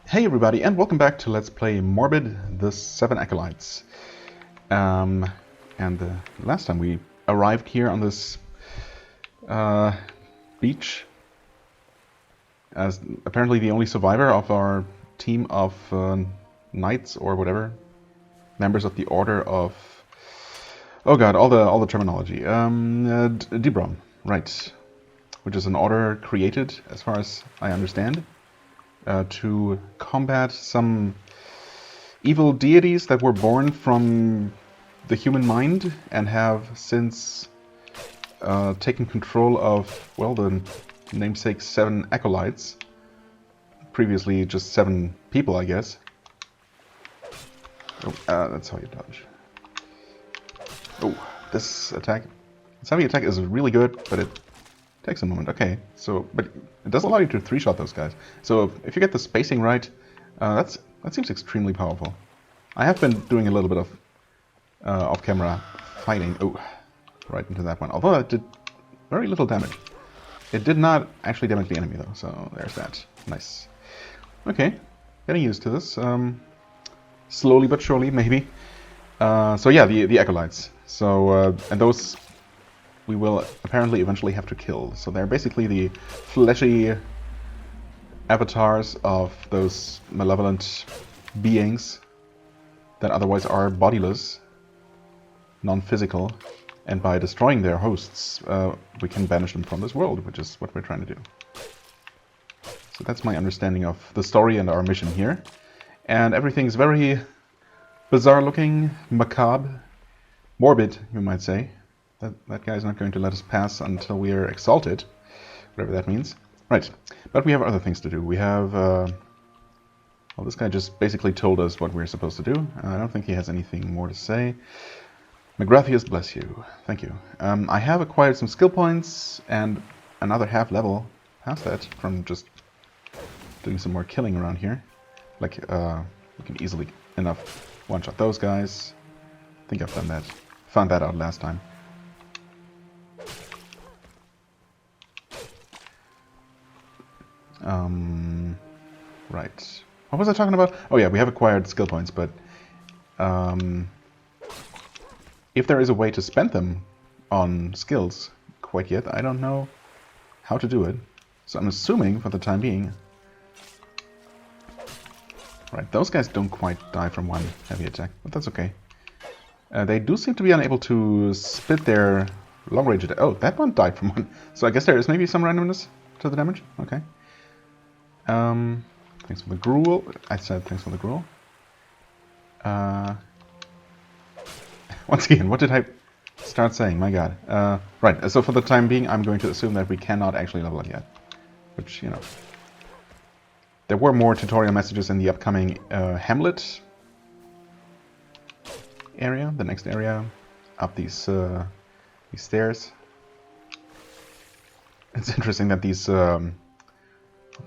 Hey everybody, and welcome back to Let's Play Morbid, the Seven Acolytes. And last time we arrived here on this beach as apparently the only survivor of our team of knights or whatever, members of the Order of... oh god, all the terminology. Dibram, right, which is an order created, as far as I understand, to combat some evil deities that were born from the human mind and have since taken control of, well, the namesake Seven Acolytes. Previously just 7 people, I guess. Oh, that's how you dodge. Oh, this attack. This heavy attack is really good, but it takes a moment. Okay, so, but it does allow you to 3-shot those guys. So if you get the spacing right, that seems extremely powerful. I have been doing a little bit of off-camera fighting. Oh, right into that one. Although that did very little damage. It did not actually damage the enemy though, so there's that. Nice. Okay, getting used to this. Slowly but surely, maybe. So yeah, the Acolytes. So, and those we will apparently eventually have to kill. So they're basically the fleshy avatars of those malevolent beings that otherwise are bodiless, non-physical, and by destroying their hosts, we can banish them from this world, which is what we're trying to do. So that's my understanding of the story and our mission here. And everything's very bizarre looking, macabre, morbid, you might say. That guy's not going to let us pass until we are exalted, whatever that means. Right, but we have other things to do. We have, well, this guy just basically told us what we're supposed to do. I don't think he has anything more to say. Magrathius, bless you. Thank you. I have acquired some skill points and another half level past that from just doing some more killing around here. Like, we can easily enough one-shot those guys. I think I've done that. Found that out last time. Right. What was I talking about? Oh yeah, we have acquired skill points, but if there is a way to spend them on skills quite yet, I don't know how to do it. So I'm assuming for the time being... Right, those guys don't quite die from one heavy attack, but that's okay. They do seem to be unable to split their long-range attack. Oh, that one died from one. So I guess there is maybe some randomness to the damage. Okay. Thanks for the gruel. I said thanks for the gruel. Once again, what did I start saying? My god. Right, so for the time being, I'm going to assume that we cannot actually level up yet. Which, you know... There were more tutorial messages in the upcoming Hamlet area, the next area, up these stairs. It's interesting that these, what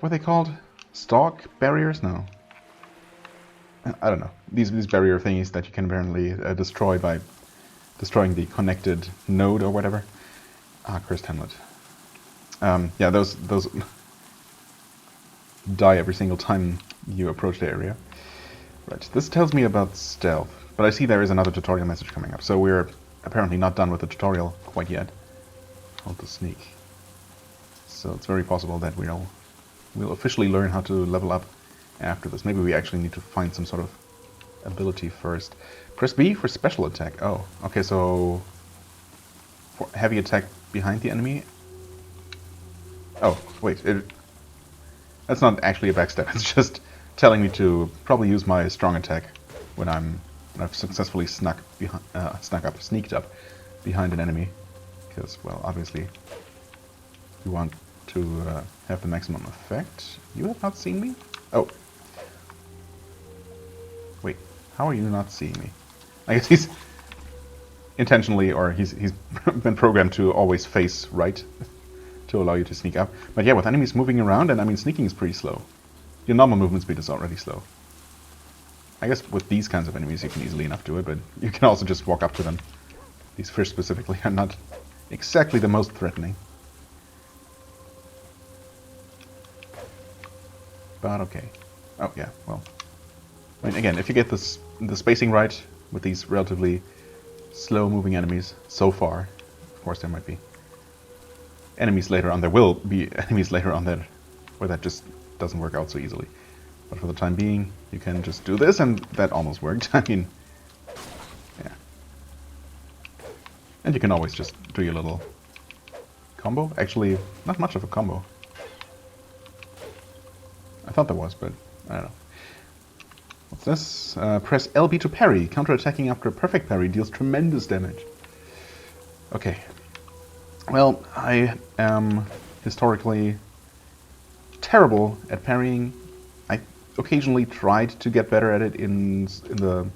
were they called? Stalk barriers? No. I don't know. These barrier thingies that you can apparently destroy by destroying the connected node or whatever. Accursed Hamlet. Yeah, those die every single time you approach the area. Right, this tells me about stealth, but I see there is another tutorial message coming up, so we're apparently not done with the tutorial quite yet. Hold to sneak. So it's very possible that we'll officially learn how to level up after this. Maybe we actually need to find some sort of ability first. Press B for special attack. Oh, okay, so for heavy attack behind the enemy. Oh, wait, that's not actually a backstab, it's just telling me to probably use my strong attack when I've successfully sneaked up behind an enemy. Because, well, obviously you want to have the maximum effect. You have not seen me? Oh. Wait, how are you not seeing me? I guess he's intentionally, or he's been programmed to always face right to allow you to sneak up. But yeah, with enemies moving around, and I mean sneaking is pretty slow. Your normal movement speed is already slow. I guess with these kinds of enemies you can easily enough do it, but you can also just walk up to them. These fish specifically are not exactly the most threatening. But okay. Oh, yeah, well. I mean, again, if you get the spacing right with these relatively slow-moving enemies, so far, of course there might be enemies later on. There will be enemies later on where that just doesn't work out so easily. But for the time being, you can just do this, and that almost worked. I mean, yeah. And you can always just do your little combo. Actually, not much of a combo. I thought there was, but I don't know. What's this? Press LB to parry. Counter-attacking after a perfect parry deals tremendous damage. Okay. Well, I am historically terrible at parrying. I occasionally tried to get better at it in the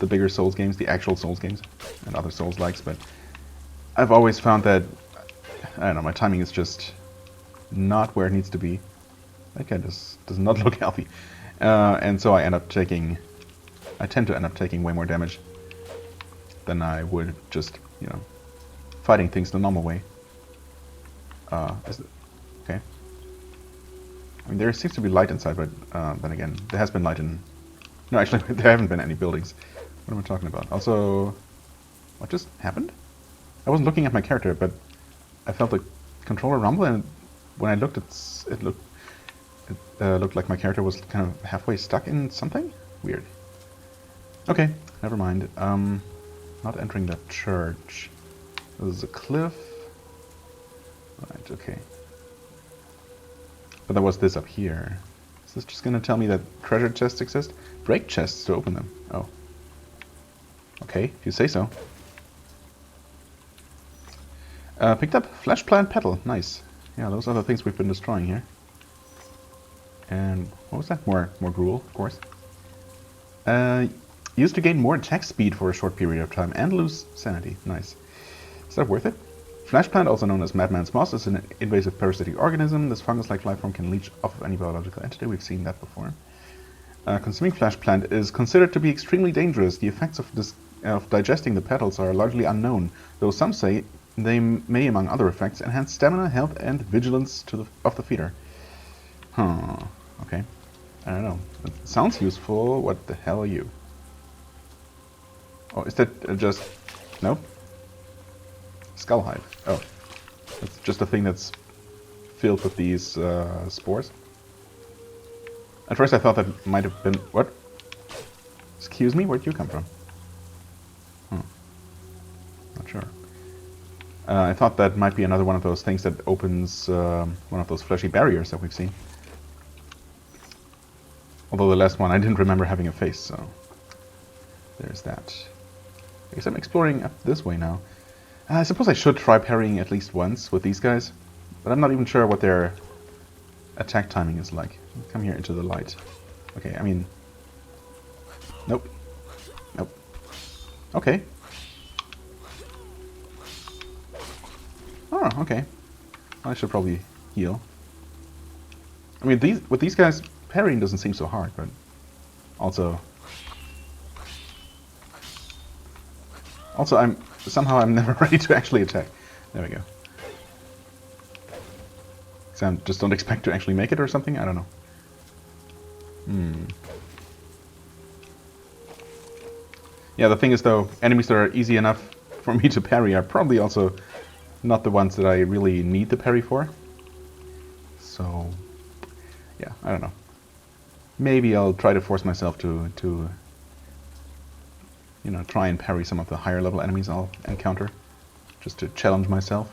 bigger Souls games, the actual Souls games, and other Souls-likes, but I've always found that, I don't know, my timing is just not where it needs to be. That guy does not look healthy. And so I tend to end up taking way more damage than I would just, you know, fighting things the normal way. Okay. I mean, there seems to be light inside, but then again, there has been light in... No, actually, there haven't been any buildings. What am I talking about? Also, what just happened? I wasn't looking at my character, but I felt the controller rumble, and when I looked, it looked like my character was kind of halfway stuck in something? Weird. Okay, never mind. Not entering the church. There's a cliff. Right, okay. But there was this up here. Is this just gonna tell me that treasure chests exist? Break chests to open them. Oh. Okay, if you say so. Picked up flesh plant petal. Nice. Yeah, those are the things we've been destroying here. And what was that? More gruel, of course. Used to gain more attack speed for a short period of time and lose sanity. Nice. Is that worth it? Flesh plant, also known as Madman's Moss, is an invasive parasitic organism. This fungus-like life form can leech off of any biological entity. We've seen that before. Consuming flesh plant is considered to be extremely dangerous. The effects of digesting the petals are largely unknown, though some say they may, among other effects, enhance stamina, health, and vigilance of the feeder. Huh. Okay. I don't know. It sounds useful. What the hell are you? Oh, is that just... Nope. Skull Hive. Oh. It's just a thing that's filled with these spores. At first I thought that might have been... What? Excuse me? Where'd you come from? Not sure. I thought that might be another one of those things that opens one of those fleshy barriers that we've seen. Although the last one I didn't remember having a face, so there's that. I guess I'm exploring up this way now. I suppose I should try parrying at least once with these guys, but I'm not even sure what their attack timing is like. Come here into the light. Okay, I mean... Nope. Nope. Okay. Oh, okay. I should probably heal. I mean, with these guys, parrying doesn't seem so hard, but also I'm never ready to actually attack. There we go. So I just don't expect to actually make it or something. I don't know. Yeah, the thing is though, enemies that are easy enough for me to parry are probably also not the ones that I really need the parry for. So yeah, I don't know. Maybe I'll try to force myself to you know, try and parry some of the higher level enemies I'll encounter, just to challenge myself.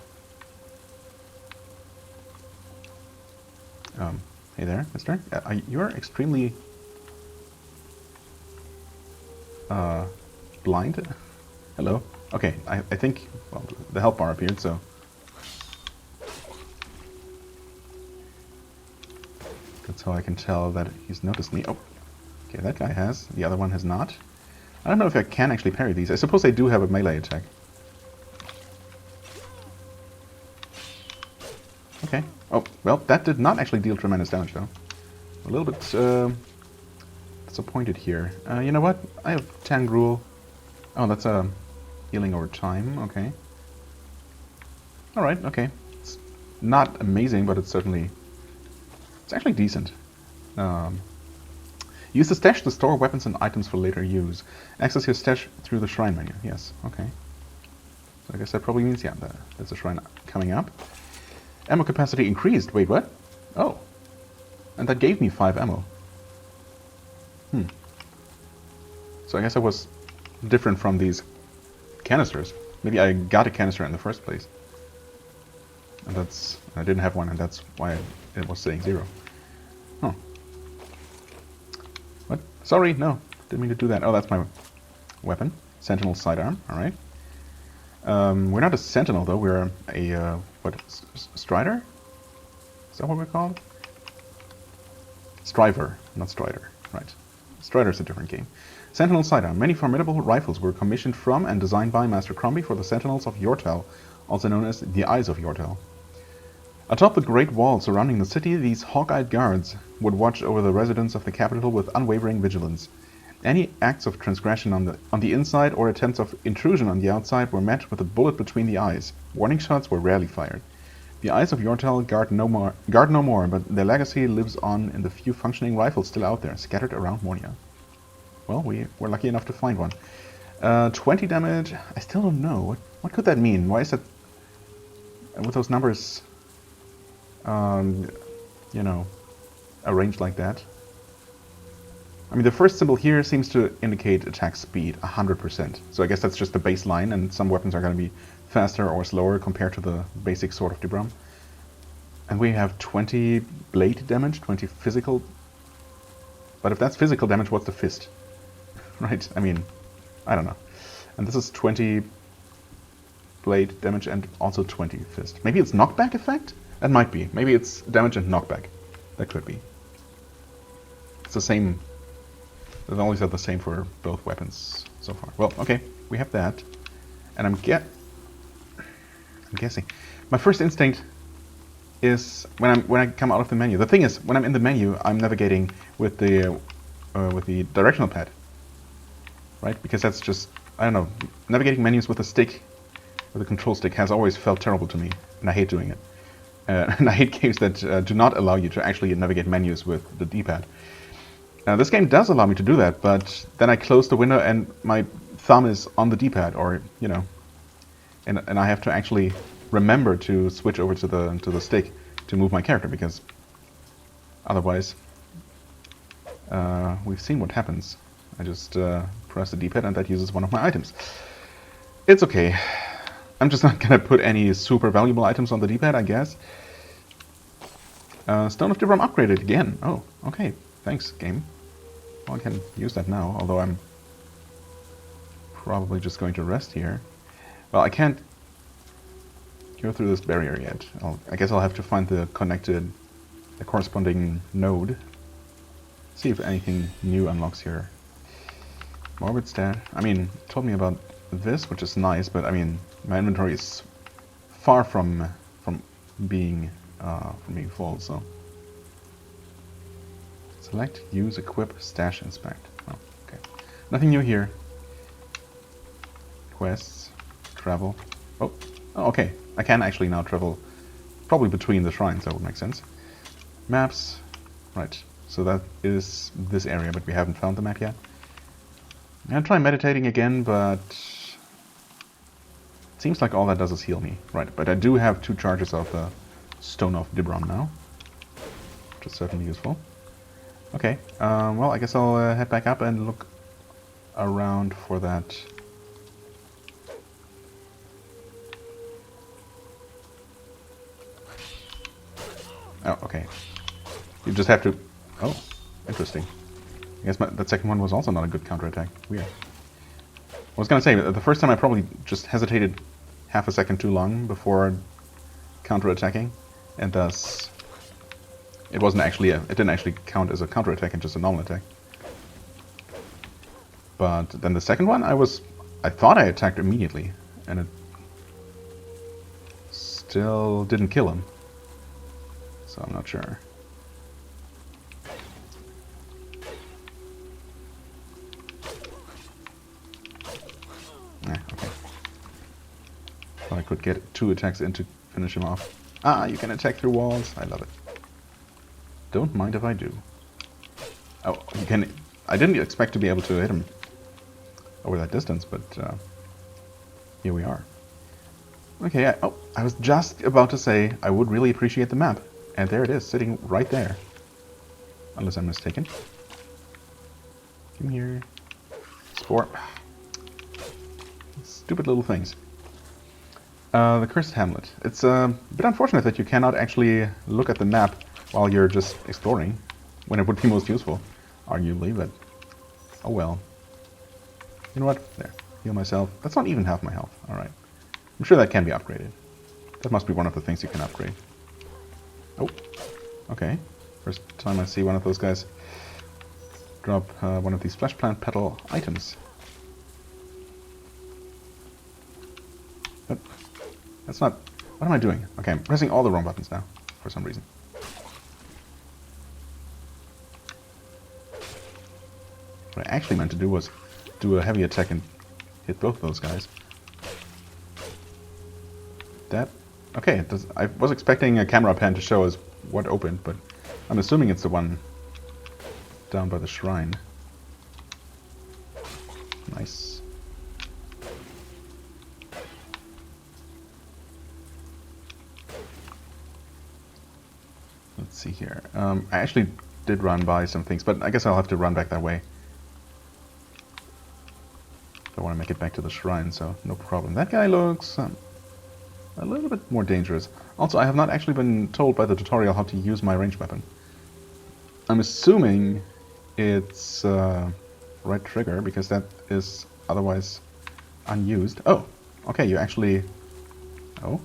Hey there, mister. You're extremely blind. Hello. Okay, I think, well, the health bar appeared, so... That's how I can tell that he's noticed me. Oh, okay, that guy has. The other one has not. I don't know if I can actually parry these. I suppose they do have a melee attack. Okay. Oh, well, that did not actually deal tremendous damage, though. A little bit disappointed here. You know what? I have 10 gruel. Oh, that's healing over time. Okay. Alright, okay. It's not amazing, but it's certainly... It's actually decent. Use the stash to store weapons and items for later use. Access your stash through the shrine menu. Yes, okay. So I guess that probably means, yeah, there's a shrine coming up. Ammo capacity increased. Wait, what? Oh. And that gave me 5 ammo. So I guess I was different from these canisters. Maybe I got a canister in the first place. And I didn't have one, and that's why it was saying 0. Oh. What? Sorry, no. Didn't mean to do that. Oh, that's my weapon. Sentinel sidearm. Alright. We're not a sentinel, though. We're a, strider? Is that what we're called? Striver, not strider. Right. Strider's a different game. Sentinel sidearm. Many formidable rifles were commissioned from and designed by Master Crombie for the Sentinels of Yortel, also known as the Eyes of Yortel. Atop the great wall surrounding the city, these hawk-eyed guards would watch over the residents of the capital with unwavering vigilance. Any acts of transgression on the inside or attempts of intrusion on the outside were met with a bullet between the eyes. Warning shots were rarely fired. The Eyes of Yortel guard no more, but their legacy lives on in the few functioning rifles still out there, scattered around Moria. Well, we were lucky enough to find one. 20 damage, I still don't know. What could that mean? Why is that, with those numbers, you know, arranged like that? I mean, the first symbol here seems to indicate attack speed, 100%. So I guess that's just the baseline, and some weapons are going to be faster or slower compared to the basic Sword of Dibram. And we have 20 blade damage, 20 physical. But if that's physical damage, what's the fist? Right? I mean, I don't know. And this is 20 blade damage and also 20 fist. Maybe it's knockback effect? That might be. Maybe it's damage and knockback. That could be. It's the same. They've always said the same for both weapons so far. Well, okay, we have that. And I'm guessing. My first instinct is when I come out of the menu. The thing is, when I'm in the menu, I'm navigating with the directional pad. Right? Because that's just, I don't know, navigating menus with a stick, with a control stick, has always felt terrible to me, and I hate doing it. And I hate games that do not allow you to actually navigate menus with the D-pad. This game does allow me to do that, but then I close the window and my thumb is on the D-pad, or, you know, and I have to actually remember to switch over to the stick to move my character, because otherwise, we've seen what happens. I just press the D-pad and that uses one of my items. It's okay. I'm just not gonna put any super valuable items on the D-pad, I guess. Stone of Dibram upgraded again. Oh, okay. Thanks, game. Well, I can use that now, although I'm probably just going to rest here. Well, I can't go through this barrier yet. I guess I'll have to find the corresponding node. See if anything new unlocks here. Morbid stat. I mean, it told me about this, which is nice, but I mean, my inventory is far from being full. So select, use, equip, stash, inspect. Oh, okay. Nothing new here. Quests, travel. Oh, okay. I can actually now travel, probably between the shrines. That would make sense. Maps. Right. So that is this area, but we haven't found the map yet. I'm gonna try meditating again, but it seems like all that does is heal me. Right, but I do have 2 charges of the Stone of Dibram now, which is certainly useful. Okay, well, I guess I'll head back up and look around for that. Oh, okay. You just have to... Oh, interesting. I guess that second one was also not a good counterattack. Weird. I was gonna say, the first time I probably just hesitated half a second too long before counterattacking, and thus it wasn't actually it didn't actually count as a counterattack and just a normal attack. But then the second one, I thought I attacked immediately, and it still didn't kill him. So I'm not sure. Okay. Thought I could get 2 attacks in to finish him off. Ah, you can attack through walls. I love it. Don't mind if I do. Oh, you can... I didn't expect to be able to hit him over that distance, but here we are. Okay, I was just about to say I would really appreciate the map. And there it is, sitting right there. Unless I'm mistaken. Come here. Spore. Stupid little things. The Cursed Hamlet. It's a bit unfortunate that you cannot actually look at the map while you're just exploring, when it would be most useful, arguably, but oh well. You know what? There. Heal myself. That's not even half my health. Alright. I'm sure that can be upgraded. That must be one of the things you can upgrade. Oh. Okay. First time I see one of those guys drop one of these flesh plant petal items. But that's not... What am I doing? Okay, I'm pressing all the wrong buttons now, for some reason. What I actually meant to do was do a heavy attack and hit both those guys. That... Okay, it does, I was expecting a camera pan to show us what opened, but I'm assuming it's the one down by the shrine. Nice. Let's see here. I actually did run by some things, but I guess I'll have to run back that way. I want to make it back to the shrine, so no problem. That guy looks a little bit more dangerous. Also, I have not actually been told by the tutorial how to use my ranged weapon. I'm assuming it's right trigger, because that is otherwise unused. Oh, okay, you actually... Oh,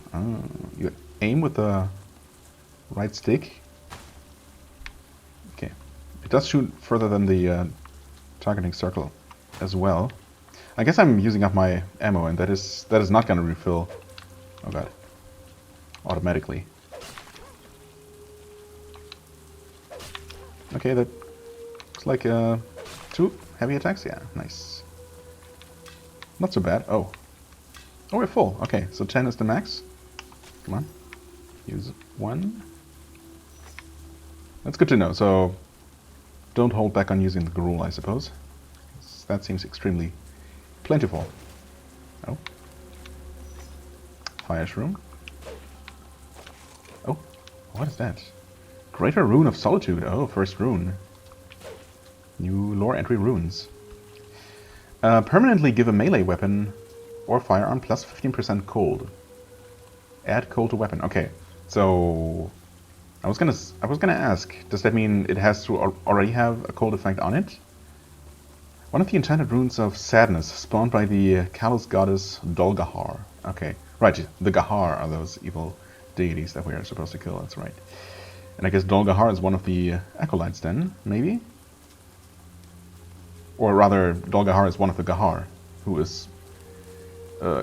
you aim with the right stick. Okay, it does shoot further than the targeting circle as well. I guess I'm using up my ammo, and that is not going to refill. Oh god. Automatically. Okay, that looks like 2 heavy attacks. Yeah, nice. Not so bad. Oh. Oh, we're full. Okay, so 10 is the max. Come on. Use 1. That's good to know. So don't hold back on using the gruel, I suppose. That seems extremely plentiful. Oh. Fire shroom. Oh, what is that? Greater Rune of Solitude. Oh, first rune. New lore entry runes. Permanently give a melee weapon or firearm plus 15% cold. Add cold to weapon. Okay, so I was gonna ask, does that mean it has to already have a cold effect on it? One of the enchanted runes of sadness spawned by the callous goddess Dol'Gahar. Okay, right, the Gahar are those evil deities that we are supposed to kill, that's right. And I guess Dol'Gahar is one of the Acolytes then, maybe? Or rather, Dol'Gahar is one of the Gahar, who is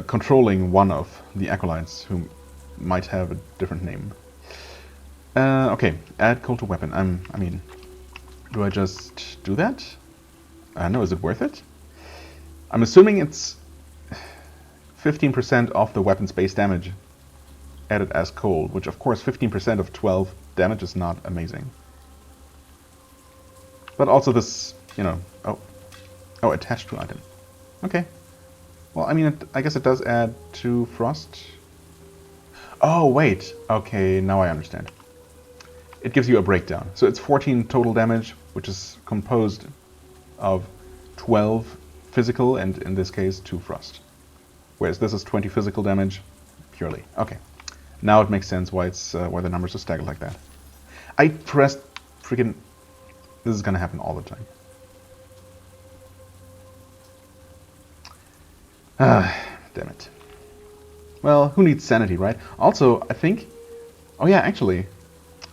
controlling one of the Acolytes, who might have a different name. Okay, add cold to weapon. I mean, do I just do that? I don't know, is it worth it? I'm assuming it's 15% off the weapon's base damage added as cold, which of course 15% of 12 damage is not amazing. But also this, you know, oh, attached to item. Okay. Well, I mean, I guess it does add 2 frost. Oh, wait. Okay, now I understand. It gives you a breakdown. So it's 14 total damage, which is composed of 12 physical and, in this case, 2 frost. Whereas this is 20 physical damage purely. Okay. Now it makes sense why it's why the numbers are staggered like that. I pressed freaking... This is gonna happen all the time. Damn it. Well, who needs sanity, right? Also, I think... Oh yeah, actually...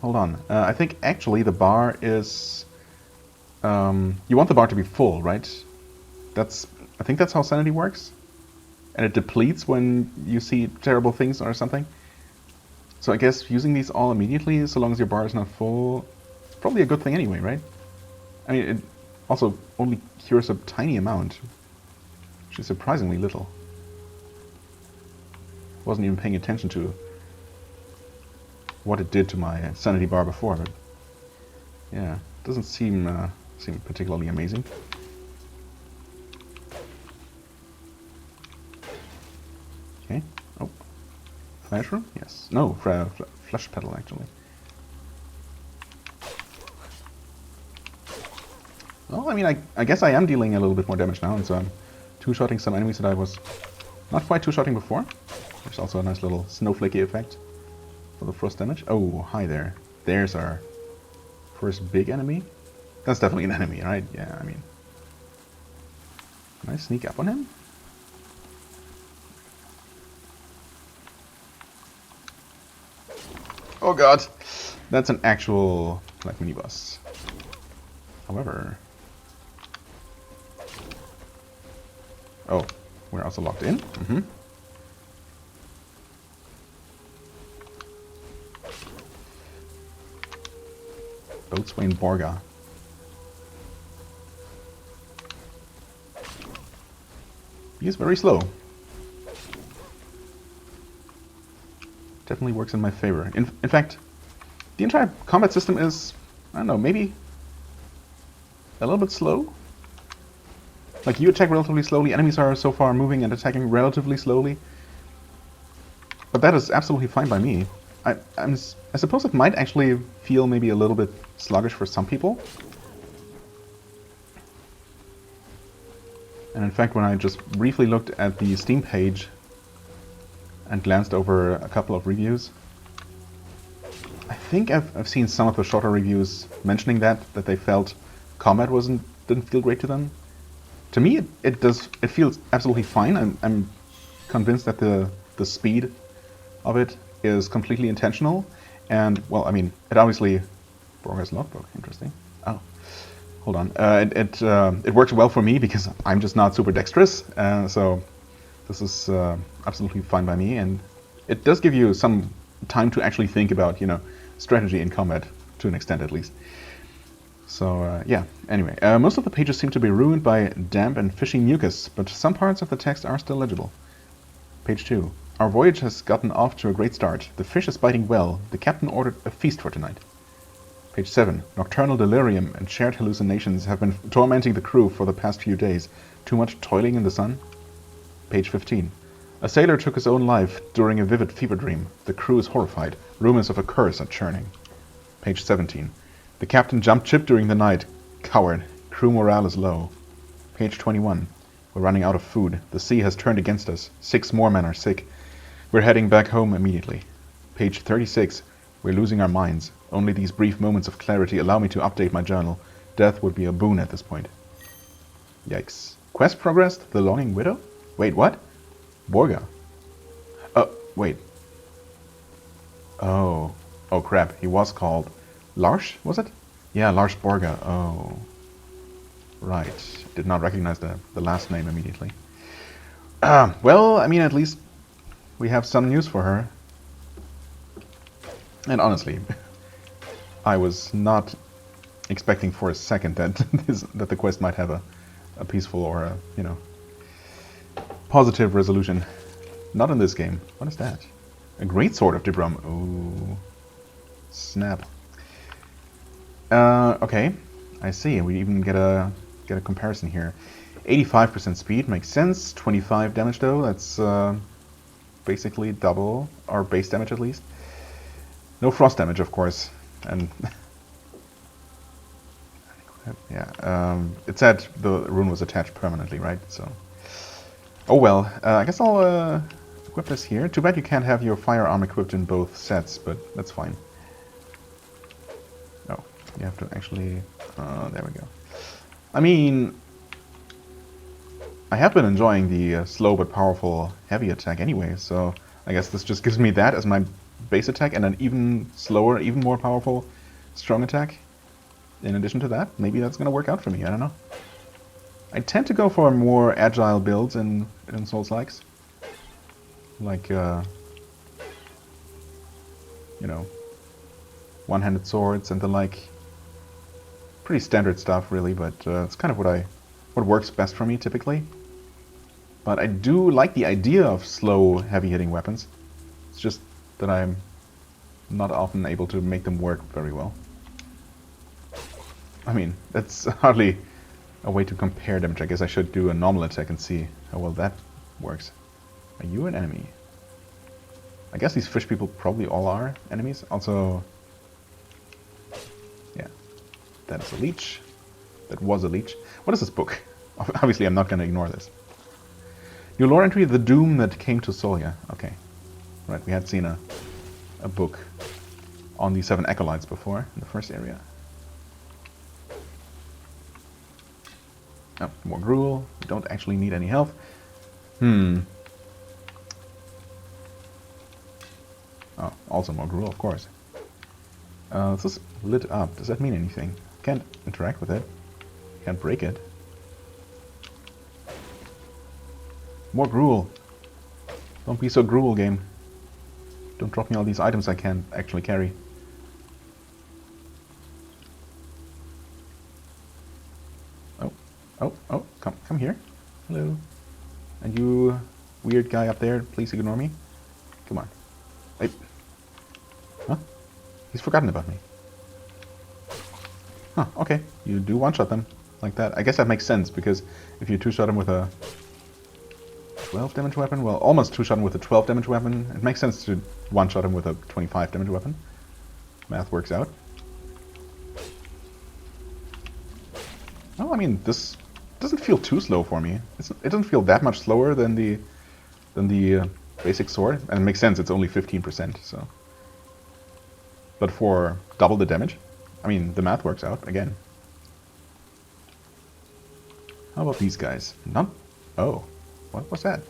Hold on. I think actually the bar is... you want the bar to be full, right? I think that's how sanity works. And it depletes when you see terrible things or something. So I guess using these all immediately, so long as your bar is not full, it's probably a good thing anyway, right? I mean, it also only cures a tiny amount, which is surprisingly little. Wasn't even paying attention to what it did to my sanity bar before, but yeah, doesn't seem seem particularly amazing. Okay. Oh. Flash room? Yes. No, flesh petal, actually. Well, I mean, I guess I am dealing a little bit more damage now, and so I'm two-shotting some enemies that I was not quite two-shotting before. There's also a nice little snowflakey effect for the frost damage. Oh, hi there. There's our first big enemy. That's definitely an enemy, right? Yeah, I mean... Can I sneak up on him? Oh god! That's an actual black mini-boss. However... Oh, we're also locked in? Mm-hmm. Boatswain Borga. He is very slow. Definitely works in my favor. In fact, the entire combat system is, I don't know, maybe a little bit slow. Like, you attack relatively slowly, enemies are so far moving and attacking relatively slowly. But that is absolutely fine by me. I suppose it might actually feel maybe a little bit sluggish for some people. And in fact, when I just briefly looked at the Steam page and glanced over a couple of reviews, I think I've seen some of the shorter reviews mentioning that they felt combat didn't feel great to them. To me, it feels absolutely fine. I'm convinced that the speed of it is completely intentional, and well, I mean, it obviously... Borga's logbook, interesting. Oh, hold on. It works well for me because I'm just not super dexterous, so this is absolutely fine by me, and it does give you some time to actually think about, you know, strategy in combat, to an extent at least. So, yeah, anyway, most of the pages seem to be ruined by damp and fishy mucus, but some parts of the text are still legible. Page 2. Our voyage has gotten off to a great start. The fish is biting well. The captain ordered a feast for tonight. Page 7. Nocturnal delirium and shared hallucinations have been tormenting the crew for the past few days. Too much toiling in the sun? Page 15. A sailor took his own life during a vivid fever dream. The crew is horrified. Rumors of a curse are churning. Page 17. The captain jumped ship during the night. Coward. Crew morale is low. Page 21. We're running out of food. The sea has turned against us. 6 more men are sick. We're heading back home immediately. Page 36. We're losing our minds. Only these brief moments of clarity allow me to update my journal. Death would be a boon at this point. Yikes. Quest progressed? The Longing Widow? Wait, what? Borga. Oh, wait. Oh. Oh crap, he was called... Lars, was it? Yeah, Lars Borga. Oh. Right. Did not recognize the last name immediately. Well, I mean, at least we have some news for her. And honestly, I was not expecting for a second that that the quest might have a peaceful or a, you know, positive resolution. Not in this game. What is that? A great sword of Dibram. Ooh. Snap. Okay. I see. We even get a comparison here. 85% speed makes sense. 25 damage though. That's basically double our base damage at least. No frost damage, of course. And yeah, it said the rune was attached permanently, right? So, oh well. I guess I'll equip this here. Too bad you can't have your firearm equipped in both sets, but that's fine. Oh, you have to actually. There we go. I mean, I have been enjoying the slow but powerful heavy attack anyway, so I guess this just gives me that as my base attack and an even slower, even more powerful strong attack. In addition to that, maybe that's going to work out for me, I don't know. I tend to go for more agile builds in Souls-likes. Like, you know, one-handed swords and the like. Pretty standard stuff, really, but it's kind of what works best for me, typically. But I do like the idea of slow, heavy-hitting weapons. It's just that I'm not often able to make them work very well. I mean, that's hardly a way to compare damage. I guess I should do a normal attack and see how well that works. Are you an enemy? I guess these fish people probably all are enemies. Also, yeah, that is a leech. That was a leech. What is this book? Obviously, I'm not going to ignore this. New lore entry, The Doom That Came to Solya. Okay. Right, we had seen a book on the Seven Acolytes before, in the first area. Oh, more gruel. We don't actually need any health. Oh, also more gruel, of course. This is lit up. Does that mean anything? Can't interact with it. Can't break it. More gruel. Don't be so gruel, game. Don't drop me all these items I can't actually carry. Oh, come here. Hello. And you weird guy up there, please ignore me. Come on. Wait. Huh? He's forgotten about me. Huh, okay. You do one-shot them like that. I guess that makes sense, because if you two-shot him with a 12 damage weapon, well, almost two-shot him with a 12 damage weapon, it makes sense to one-shot him with a 25 damage weapon. Math works out. Oh, I mean, this doesn't feel too slow for me. It doesn't feel that much slower than the basic sword, and it makes sense. It's only 15%, so. But for double the damage, I mean, the math works out again. How about these guys? Not. Oh, what was that?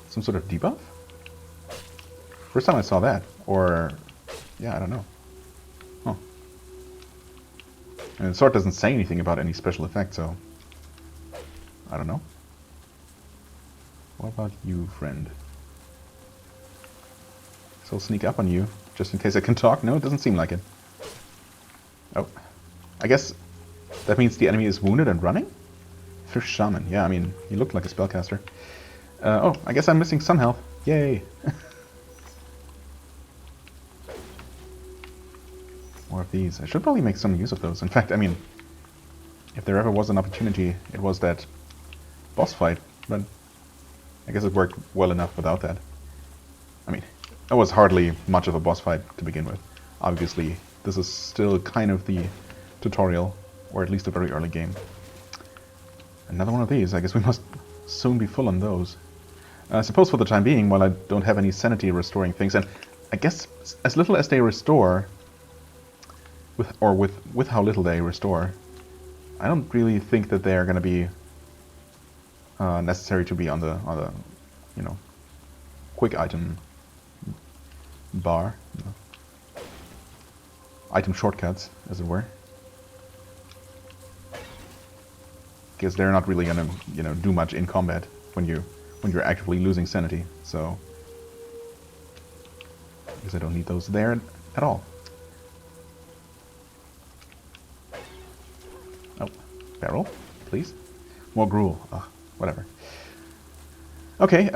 Some sort of debuff? First time I saw that, or yeah, I don't know. Huh. And the sword doesn't say anything about any special effect, so I don't know. What about you, friend? So I'll sneak up on you, just in case I can talk. No, it doesn't seem like it. Oh. I guess that means the enemy is wounded and running? Fish Shaman. Yeah, I mean, he looked like a spellcaster. Oh, I guess I'm missing some health. Yay! More of these. I should probably make some use of those. In fact, I mean, if there ever was an opportunity, it was that boss fight, but I guess it worked well enough without that. I mean, it was hardly much of a boss fight to begin with. Obviously, this is still kind of the tutorial, or at least a very early game. Another one of these. I guess we must soon be full on those. I suppose for the time being, while I don't have any sanity restoring things, and I guess as little as they restore, with how little they restore, I don't really think that they are going to be necessary to be on the you know, quick item bar, you know, item shortcuts, as it were. Because they're not really gonna, you know, do much in combat when you're actively losing sanity. So I guess I don't need those there at all. Oh, barrel, please. More gruel. Ugh, whatever. Okay.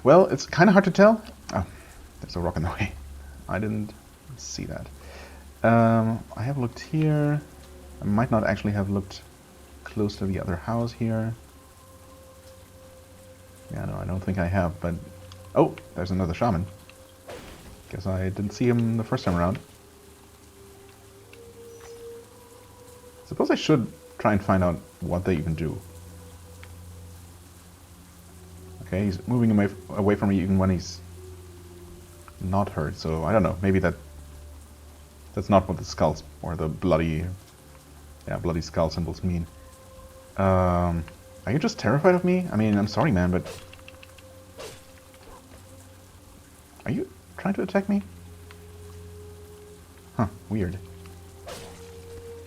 Well, it's kind of hard to tell. Oh, there's a rock in the way. I didn't see that. I have looked here. I might not actually have looked close to the other house here. Yeah, no, I don't think I have, but... Oh, there's another shaman. Guess I didn't see him the first time around. Suppose I should try and find out what they even do. Okay, he's moving away from me even when he's not hurt, so I don't know. Maybe that's not what the skulls or the bloody skull symbols mean. Are you just terrified of me? I mean, I'm sorry, man, but... Are you trying to attack me? Huh, weird.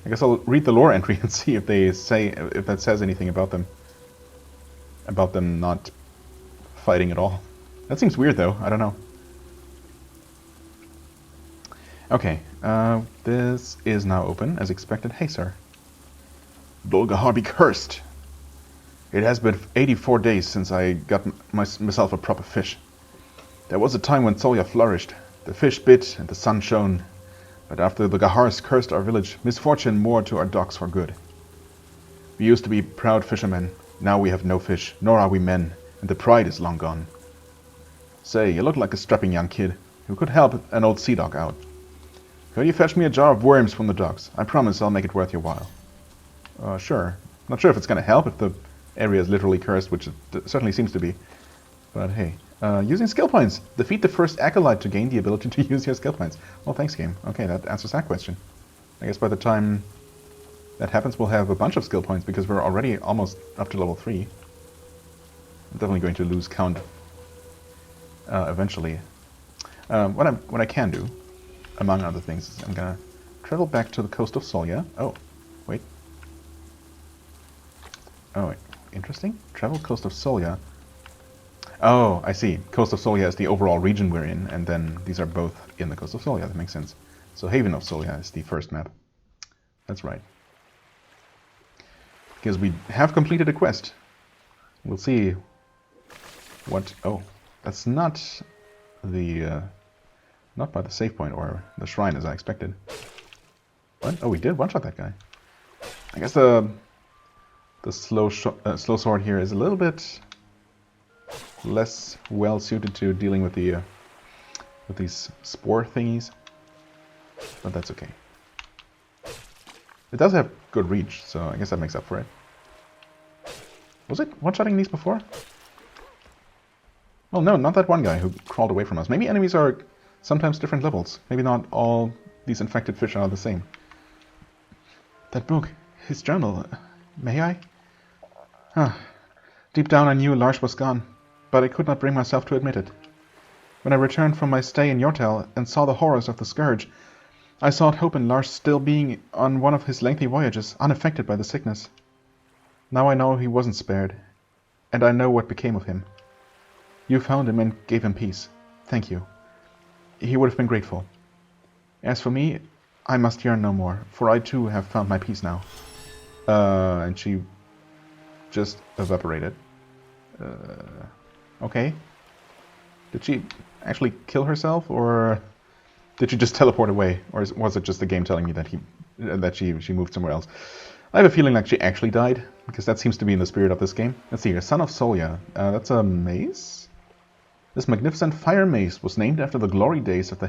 I guess I'll read the lore entry and see if that says anything about them. About them not fighting at all. That seems weird, though. I don't know. Okay, this is now open, as expected. Hey, sir. Dol'Gahar be cursed! It has been 84 days since I got myself a proper fish. There was a time when Solya flourished. The fish bit and the sun shone. But after the Gahars cursed our village, misfortune moored to our docks for good. We used to be proud fishermen. Now we have no fish, nor are we men, and the pride is long gone. Say, you look like a strapping young kid who could help an old sea dog out. Could you fetch me a jar of worms from the docks? I promise I'll make it worth your while. Sure. Not sure if it's going to help if the area is literally cursed, which it certainly seems to be. But hey. Using skill points. Defeat the first acolyte to gain the ability to use your skill points. Well, thanks, game. Okay, that answers that question. I guess by the time that happens, we'll have a bunch of skill points, because we're already almost up to level 3. I'm definitely going to lose count eventually. What I can do, among other things, is I'm gonna travel back to the coast of Solya. Oh, wait. Oh, wait. Interesting. Travel coast of Solya. Oh, I see. Coast of Solya is the overall region we're in, and then these are both in the coast of Solya. That makes sense. So Haven of Solya is the first map. That's right. Because we have completed a quest. We'll see what... Oh, that's not the... not by the save point or the shrine as I expected. What? Oh, we did one-shot that guy. I guess the slow sword here is a little bit less well suited to dealing with the with these spore thingies, but that's okay. It does have good reach, so I guess that makes up for it. Was it one-shotting these before? Oh no, not that one guy who crawled away from us. Maybe enemies are sometimes different levels. Maybe not all these infected fish are the same. That book, his journal, may I? Huh. Deep down I knew Lars was gone, but I could not bring myself to admit it. When I returned from my stay in Yortel and saw the horrors of the Scourge, I sought hope in Lars still being on one of his lengthy voyages, unaffected by the sickness. Now I know he wasn't spared, and I know what became of him. You found him and gave him peace. Thank you. He would have been grateful. As for me, I must yearn no more, for I too have found my peace now. And she just evaporated. Okay. Did she actually kill herself, or did she just teleport away? Or was it just the game telling me that she moved somewhere else? I have a feeling like she actually died, because that seems to be in the spirit of this game. Let's see here. Son of Solya. That's a mace? This magnificent fire mace was named after the glory days of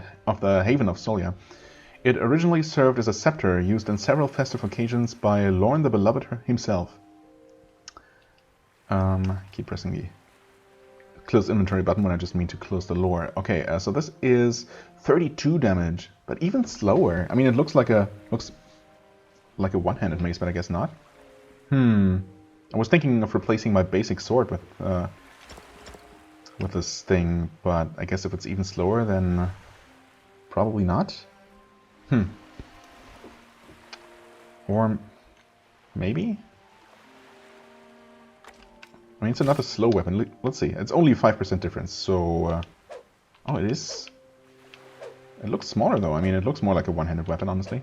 the Haven of Solya. It originally served as a scepter used in several festive occasions by Lorn the Beloved himself. Keep pressing the close inventory button when I just mean to close the lore. Okay, so this is 32 damage, but even slower. I mean, it looks like a one-handed mace, but I guess not. I was thinking of replacing my basic sword with this thing, but I guess if it's even slower, then probably not. Or maybe? I mean, it's another slow weapon. Let's see. It's only 5% difference, so... oh, it is... It looks smaller, though. I mean, it looks more like a one-handed weapon, honestly.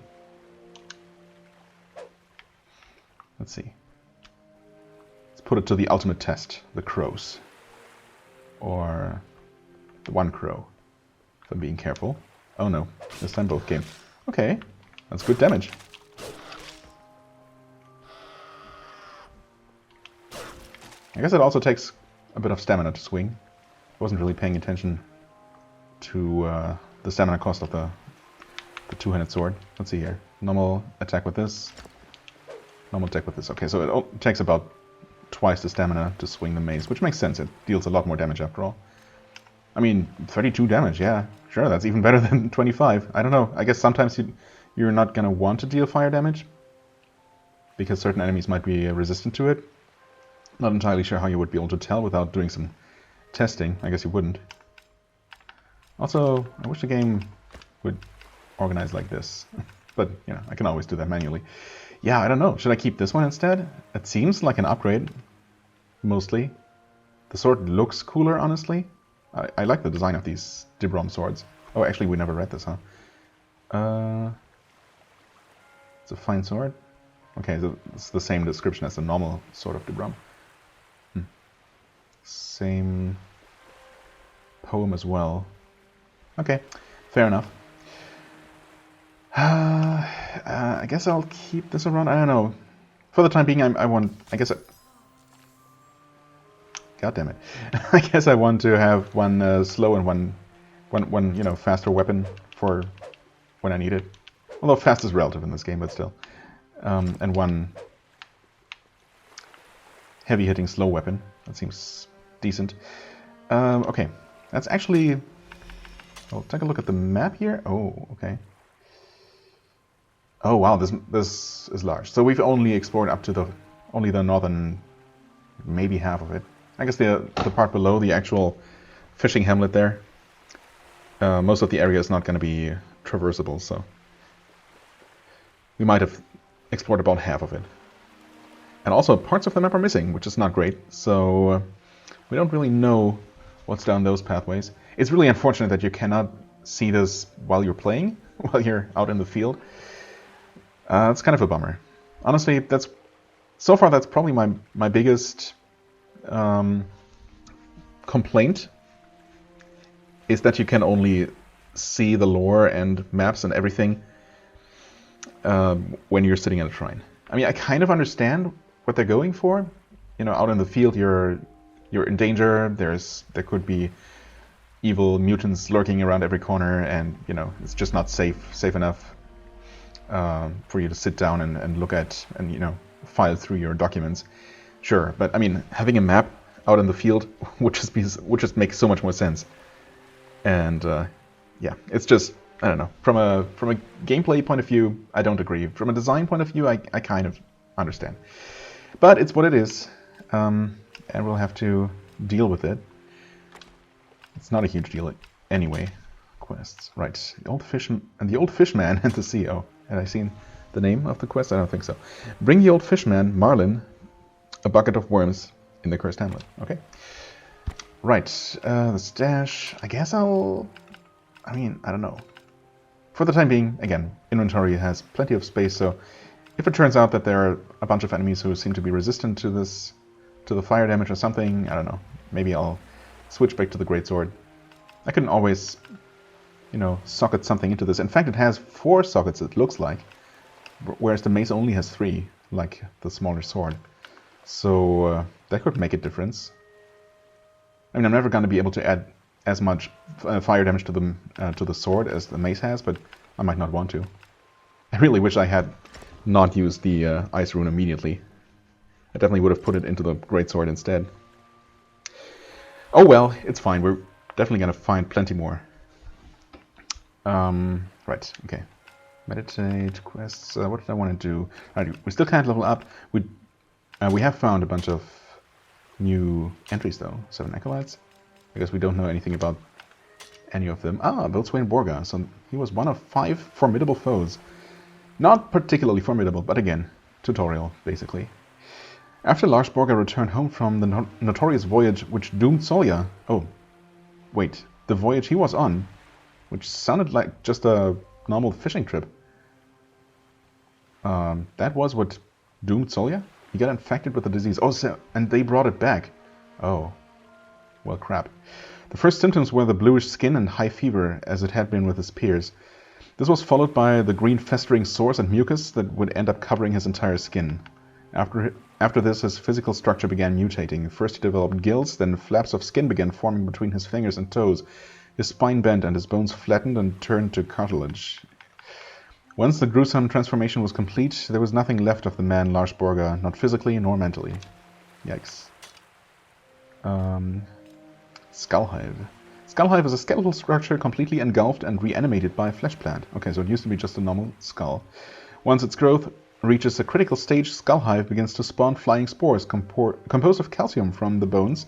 Let's see. Let's put it to the ultimate test. The crows. Or... the one crow. If I'm being careful. Oh, no. This time both came. Okay. That's good damage. I guess it also takes a bit of stamina to swing. I wasn't really paying attention to the stamina cost of the two-handed sword. Let's see here. Normal attack with this. Normal attack with this. Okay, so it takes about twice the stamina to swing the mace, which makes sense. It deals a lot more damage after all. I mean, 32 damage, yeah. Sure, that's even better than 25. I don't know. I guess sometimes you're not going to want to deal fire damage, because certain enemies might be resistant to it. Not entirely sure how you would be able to tell without doing some testing. I guess you wouldn't. Also, I wish the game would organize like this. But, you know, I can always do that manually. Yeah, I don't know. Should I keep this one instead? It seems like an upgrade, mostly. The sword looks cooler, honestly. I like the design of these Dibrom swords. Oh, actually, we never read this, huh? It's a fine sword. Okay, so it's the same description as the normal sword of Dibrom. Same poem as well. Okay, fair enough. I guess I'll keep this around. I don't know. For the time being, I want. I guess. God damn it! I guess I want to have one slow and one you know, faster weapon for when I need it. Although fast is relative in this game, but still. And one heavy-hitting slow weapon. That seems decent. Okay, that's actually. I'll take a look at the map here. Oh, okay. Oh wow, this is large. So we've only explored up to only the northern, maybe half of it. I guess the part below the actual fishing hamlet there. Most of the area is not going to be traversable, so we might have explored about half of it. And also parts of the map are missing, which is not great. So we don't really know what's down those pathways. It's really unfortunate that you cannot see this while you're playing, while you're out in the field. It's kind of a bummer. Honestly, so far that's probably my biggest complaint, is that you can only see the lore and maps and everything when you're sitting at a shrine. I mean, I kind of understand what they're going for. You know, out in the field you're in danger. There could be evil mutants lurking around every corner, and you know, it's just not safe enough for you to sit down and look at and, you know, file through your documents. Sure, but I mean, having a map out in the field would just make so much more sense. And yeah, it's just, I don't know. From a gameplay point of view, I don't agree. From a design point of view, I kind of understand. But it's what it is, and we'll have to deal with it. It's not a huge deal anyway. Quests, right? The old fishman and the sea. Oh, had I seen the name of the quest? I don't think so. Bring the old fishman, Marlin, a bucket of worms in the cursed hamlet. Okay. Right. The stash. I guess I mean, I don't know. For the time being, again, inventory has plenty of space, so if it turns out that there are a bunch of enemies who seem to be resistant to the fire damage or something, I don't know. Maybe I'll switch back to the greatsword. I can always, you know, socket something into this. In fact, it has 4 sockets, it looks like, whereas the mace only has 3, like the smaller sword. So that could make a difference. I mean, I'm never going to be able to add as much fire damage to the sword as the mace has, but I might not want to. I really wish I had not used the ice rune immediately. I definitely would have put it into the greatsword instead. Oh well, it's fine. We're definitely going to find plenty more. Right, okay. Meditate, quests, what did I want to do? Right, we still can't level up. We have found a bunch of new entries though. 7 Acolytes. I guess we don't know anything about any of them. Ah, Boatswain Borga. So he was one of 5 formidable foes. Not particularly formidable, but again, tutorial, basically. After Lars Borga returned home from the notorious voyage which doomed Solya... Oh, wait. The voyage he was on, which sounded like just a normal fishing trip. That was what doomed Solya? He got infected with the disease. Oh, so, and they brought it back. Oh. Well, crap. The first symptoms were the bluish skin and high fever, as it had been with his peers. This was followed by the green festering sores and mucus that would end up covering his entire skin. After this, his physical structure began mutating. First he developed gills, then flaps of skin began forming between his fingers and toes. His spine bent and his bones flattened and turned to cartilage. Once the gruesome transformation was complete, there was nothing left of the man Lars Borga, not physically nor mentally. Yikes. Skullhive. Skullhive is a skeletal structure completely engulfed and reanimated by a flesh plant. Okay, so it used to be just a normal skull. Once its growth reaches a critical stage, Skullhive begins to spawn flying spores composed of calcium from the bones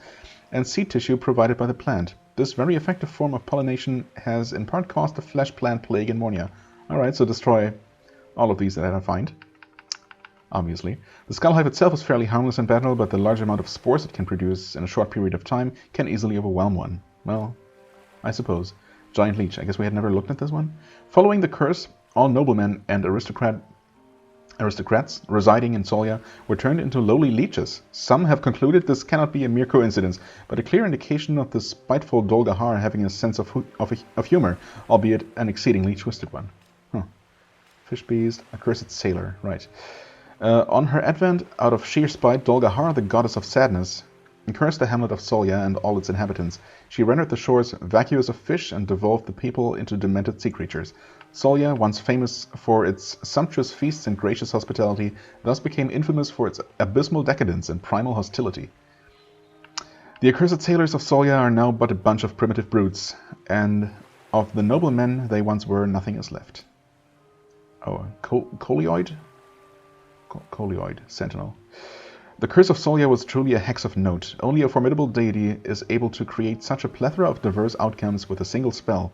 and seed tissue provided by the plant. This very effective form of pollination has in part caused the flesh plant plague in Monia. Alright, so destroy all of these that I find. Obviously. The Skullhive itself is fairly harmless in battle, but the large amount of spores it can produce in a short period of time can easily overwhelm one. Well, I suppose. Giant Leech. I guess we had never looked at this one. Following the curse, all noblemen and aristocrats residing in Solya were turned into lowly leeches. Some have concluded this cannot be a mere coincidence, but a clear indication of the spiteful Dol'Gahar having a sense of humor, albeit an exceedingly twisted one. Huh. Fish Beast, Accursed Sailor, right. On her advent, out of sheer spite, Dol'Gahar, the goddess of sadness, cursed the hamlet of Solya and all its inhabitants. She rendered the shores vacuous of fish and devolved the people into demented sea creatures. Solya, once famous for its sumptuous feasts and gracious hospitality, thus became infamous for its abysmal decadence and primal hostility. The accursed sailors of Solya are now but a bunch of primitive brutes, and of the noble men they once were, nothing is left. Oh, Colioid? Colioid, Sentinel. The curse of Solya was truly a hex of note. Only a formidable deity is able to create such a plethora of diverse outcomes with a single spell.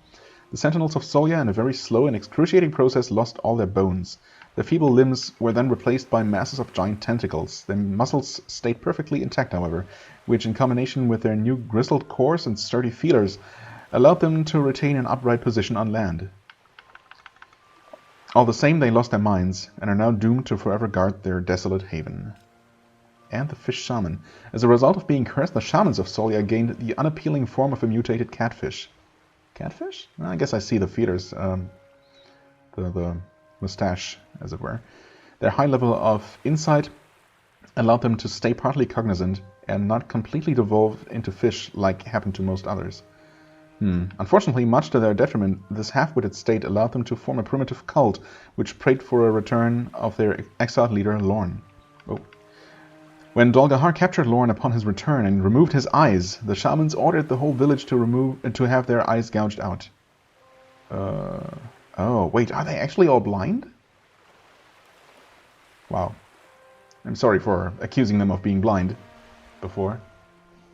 The Sentinels of Solya, in a very slow and excruciating process, lost all their bones. Their feeble limbs were then replaced by masses of giant tentacles. Their muscles stayed perfectly intact, however, which in combination with their new grizzled cores and sturdy feelers allowed them to retain an upright position on land. All the same, they lost their minds, and are now doomed to forever guard their desolate haven. And the fish shaman. As a result of being cursed, the shamans of Solya gained the unappealing form of a mutated catfish. Catfish? I guess I see the feeders, the mustache, as it were. Their high level of insight allowed them to stay partly cognizant and not completely devolve into fish like happened to most others. Unfortunately, much to their detriment, this half-witted state allowed them to form a primitive cult, which prayed for a return of their exiled leader, Lorn. Oh. When Dol'Gahar captured Lorn upon his return and removed his eyes, the shamans ordered the whole village to have their eyes gouged out. Oh, wait, are they actually all blind? Wow. I'm sorry for accusing them of being blind before.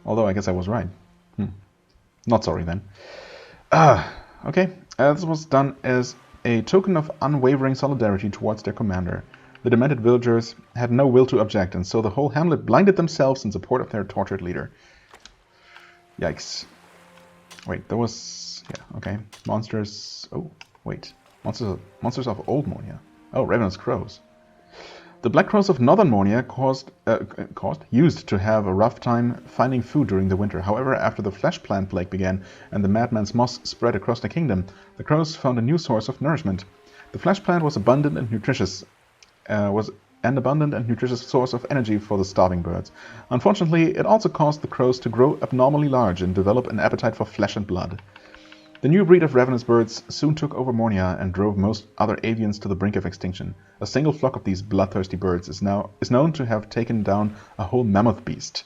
Although I guess I was right. Not sorry then. Okay. This was done as a token of unwavering solidarity towards their commander. The demented villagers had no will to object, and so the whole hamlet blinded themselves in support of their tortured leader. Yikes. Wait, there was... yeah, okay. Monsters... oh, wait. Monsters of Old Mornia. Oh, Ravenous Crows. The Black Crows of Northern Mornia used to have a rough time finding food during the winter. However, after the flesh plant plague began and the madman's moss spread across the kingdom, the crows found a new source of nourishment. The flesh plant was abundant and nutritious source of energy for the starving birds. Unfortunately, it also caused the crows to grow abnormally large and develop an appetite for flesh and blood. The new breed of ravenous birds soon took over Mornia and drove most other avians to the brink of extinction. A single flock of these bloodthirsty birds is known to have taken down a whole mammoth beast,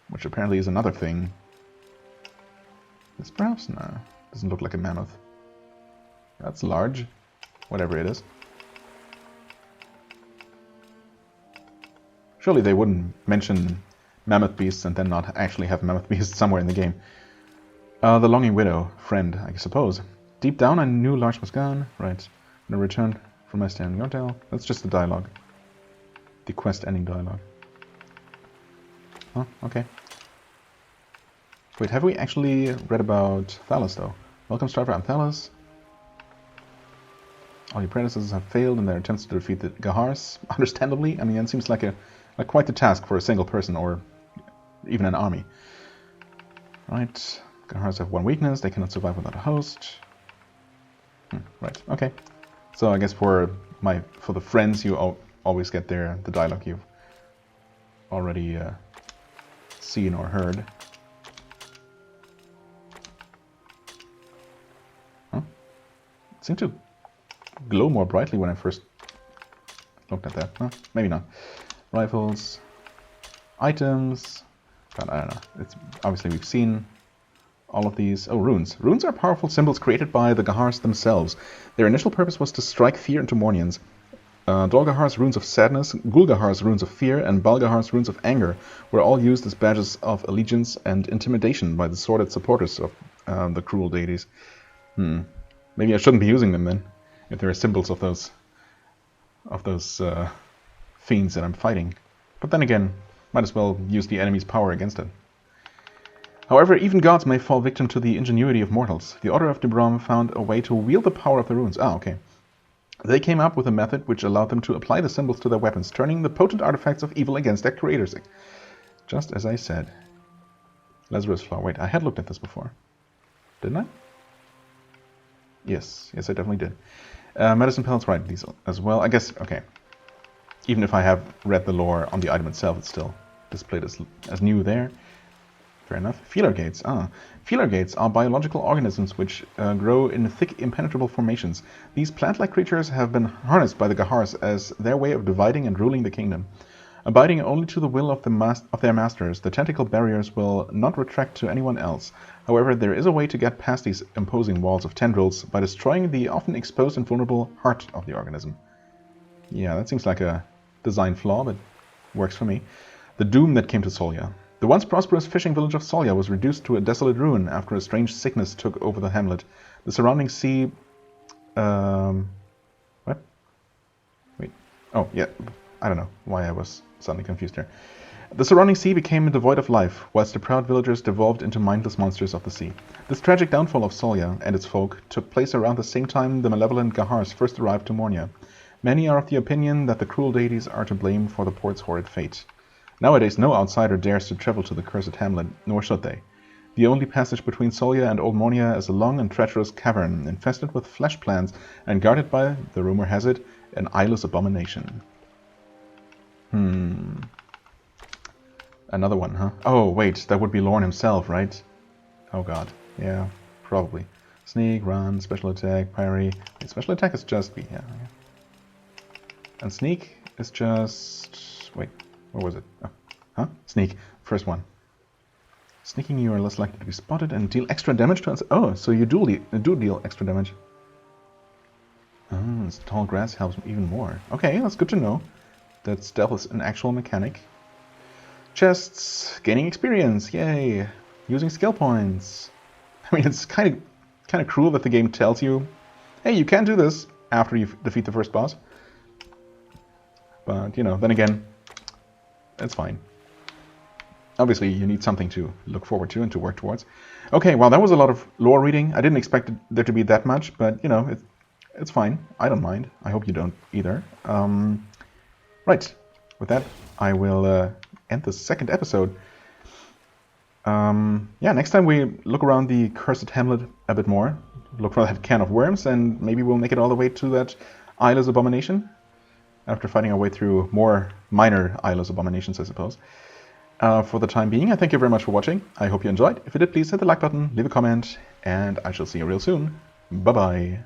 which apparently is another thing. This perhaps? No, doesn't look like a mammoth. That's large, whatever it is. Surely they wouldn't mention mammoth beasts and then not actually have mammoth beasts somewhere in the game. The Longing Widow, friend, I suppose. Deep down I knew Larch was gone. Right. When I returned from my stand in your tale. That's just the dialogue. The quest ending dialogue. Oh, okay. Wait, have we actually read about Thalos though? Welcome, Striver, I'm Thalos. All your predecessors have failed in their attempts to defeat the Gahars. Understandably, I mean, it seems like quite the task for a single person or even an army. Right. Gahars have one weakness, they cannot survive without a host. Right, okay. So I guess for the friends you always get the dialogue you've already seen or heard. Huh? It seemed to glow more brightly when I first looked at that. Huh? Maybe not. Rifles. Items. God, I don't know. It's obviously we've seen all of these. Oh, runes. Runes are powerful symbols created by the Gahars themselves. Their initial purpose was to strike fear into Mornians. Dol'Gahar's runes of sadness, Gul'Gahar's runes of fear, and Bal'Gahar's runes of anger were all used as badges of allegiance and intimidation by the sordid supporters of the cruel deities. Maybe I shouldn't be using them then, if there are symbols of those fiends that I'm fighting. But then again, might as well use the enemy's power against it. However, even gods may fall victim to the ingenuity of mortals. The Order of Dubram found a way to wield the power of the runes. Okay. They came up with a method which allowed them to apply the symbols to their weapons, turning the potent artifacts of evil against their creators. Just as I said. Lazarus Flower. Wait, I had looked at this before. Didn't I? Yes, I definitely did. Medicine pelts, right, these as well. I guess, okay. Even if I have read the lore on the item itself, it's still displayed as new there. Fair enough. Feeler gates. Feeler gates are biological organisms which grow in thick, impenetrable formations. These plant-like creatures have been harnessed by the Gahars as their way of dividing and ruling the kingdom. Abiding only to the will of their masters, the tentacle barriers will not retract to anyone else. However, there is a way to get past these imposing walls of tendrils by destroying the often exposed and vulnerable heart of the organism. Yeah, that seems like a design flaw, but works for me. The doom that came to Solya. The once prosperous fishing village of Solya was reduced to a desolate ruin after a strange sickness took over the hamlet. The surrounding sea... what? Wait. Oh, yeah. I don't know why I was suddenly confused here. The surrounding sea became devoid of life, whilst the proud villagers devolved into mindless monsters of the sea. This tragic downfall of Solya and its folk took place around the same time the malevolent Gahars first arrived to Mornia. Many are of the opinion that the cruel deities are to blame for the port's horrid fate. Nowadays, no outsider dares to travel to the cursed hamlet, nor should they. The only passage between Solya and Old Mornia is a long and treacherous cavern, infested with flesh plants, and guarded by, the rumor has it, an eyeless abomination. Another one, huh? Oh, wait, that would be Lorne himself, right? Oh god, yeah, probably. Sneak, run, special attack, parry. Wait, special attack is just... yeah. And sneak is just... wait. What was it? Oh. Huh? Sneak. First one. Sneaking, you are less likely to be spotted and deal extra damage to us. Oh, so you do deal extra damage. Oh, this tall grass helps even more. Okay, that's good to know. That stealth is an actual mechanic. Chests. Gaining experience. Yay. Using skill points. I mean, it's kind of cruel that the game tells you, hey, you can do this after you defeat the first boss. But, you know, then again, it's fine. Obviously, you need something to look forward to and to work towards. Okay, well, that was a lot of lore reading. I didn't expect there to be that much, but, you know, it's fine. I don't mind. I hope you don't either. Right. With that, I will end the second episode. Yeah, next time we look around the Cursed Hamlet a bit more. Look for that can of worms, and maybe we'll make it all the way to that eyeless abomination. After fighting our way through more minor eyeless abominations, I suppose. For the time being, I thank you very much for watching. I hope you enjoyed. If you did, please hit the like button, leave a comment, and I shall see you real soon. Bye-bye.